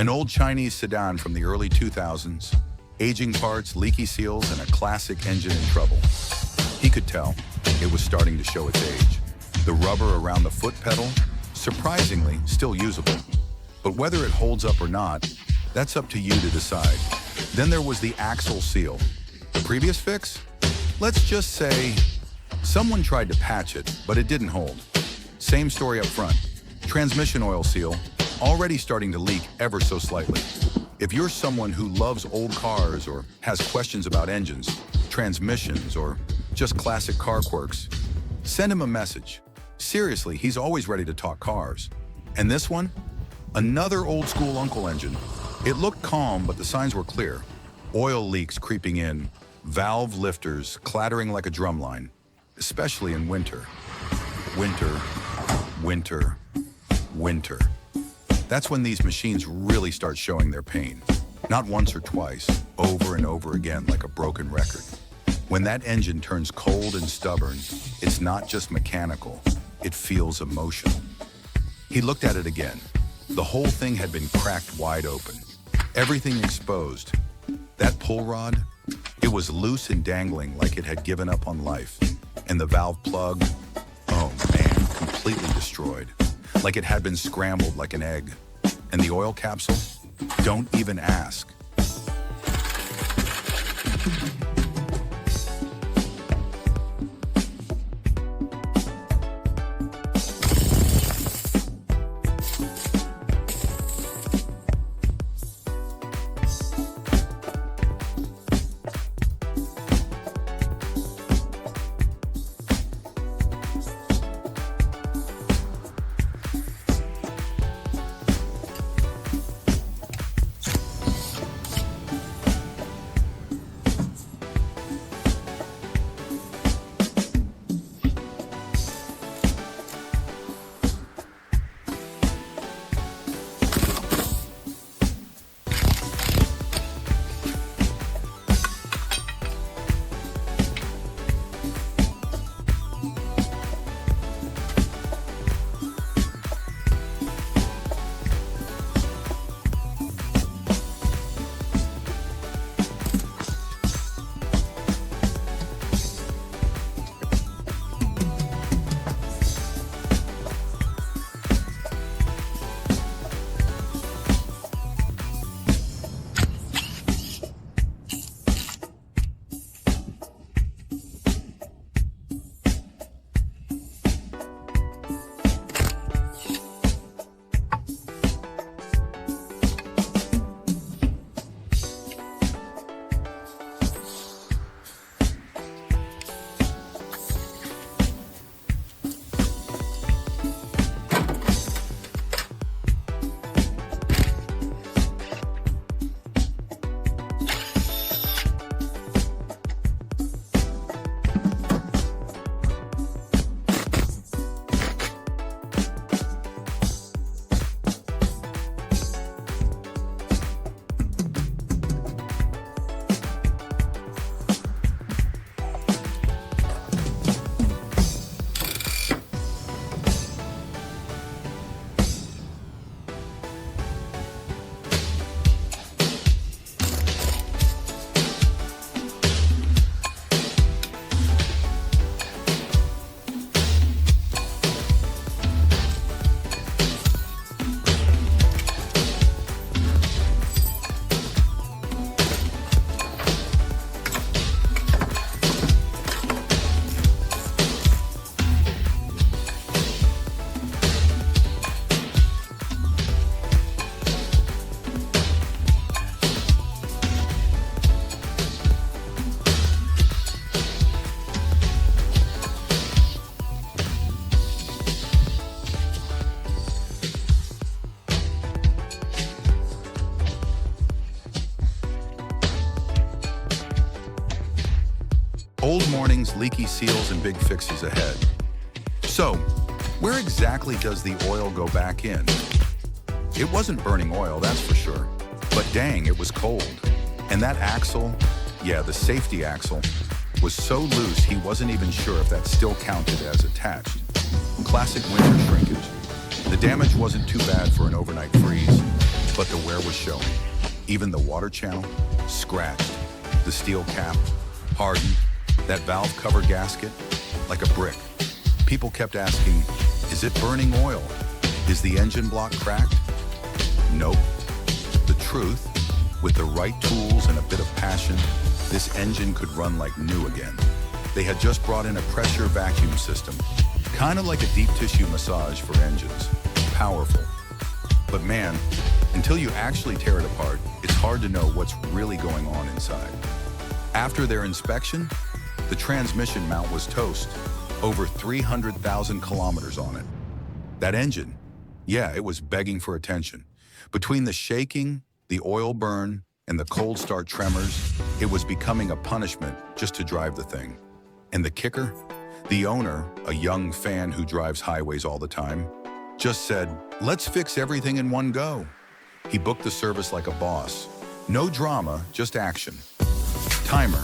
An old Chinese sedan from the early 2000s, aging parts, leaky seals, and a classic engine in trouble. He could tell it was starting to show its age. The rubber around the foot pedal, surprisingly, still usable. But whether it holds up or not, that's up to you to decide. Then there was the axle seal. The previous fix? Let's just say someone tried to patch it, but it didn't hold. Same story up front. Transmission oil seal, already starting to leak ever so slightly. If you're someone who loves old cars or has questions about engines, transmissions, or just classic car quirks, send him a message. Seriously, he's always ready to talk cars. And this one? Another old school uncle engine. It looked calm, but the signs were clear. Oil leaks creeping in, valve lifters clattering like a drumline, especially in winter. Winter, winter, winter. That's when these machines really start showing their pain. Not once or twice, over and over again like a broken record. When that engine turns cold and stubborn, it's not just mechanical, it feels emotional. He looked at it again. The whole thing had been cracked wide open. Everything exposed. That pull rod, it was loose and dangling like it had given up on life. And the valve plug, oh man, completely destroyed. Like it had been scrambled like an egg. And the oil capsule? Don't even ask. Old mornings, leaky seals, and big fixes ahead. So, where exactly does the oil go back in? It wasn't burning oil, that's for sure. But dang, it was cold. And that axle, yeah, the safety axle, was so loose he wasn't even sure if that still counted as attached. Classic winter shrinkage. The damage wasn't too bad for an overnight freeze, But the wear was showing. Even the water channel, scratched. The steel cap, hardened. That valve cover gasket, like a brick. People kept asking, is it burning oil? Is the engine block cracked? Nope. The truth, with the right tools and a bit of passion, this engine could run like new again. They had just brought in a pressure vacuum system, kind of like a deep tissue massage for engines. Powerful. But man, until you actually tear it apart, it's hard to know what's really going on inside. After their inspection, the transmission mount was toast. Over 300,000 kilometers on it. That engine, yeah, it was begging for attention. Between the shaking, the oil burn, and the cold start tremors, it was becoming a punishment just to drive the thing. And the kicker? The owner, a young fan who drives highways all the time, just said, let's fix everything in one go. He booked the service like a boss. No drama, just action. Timer.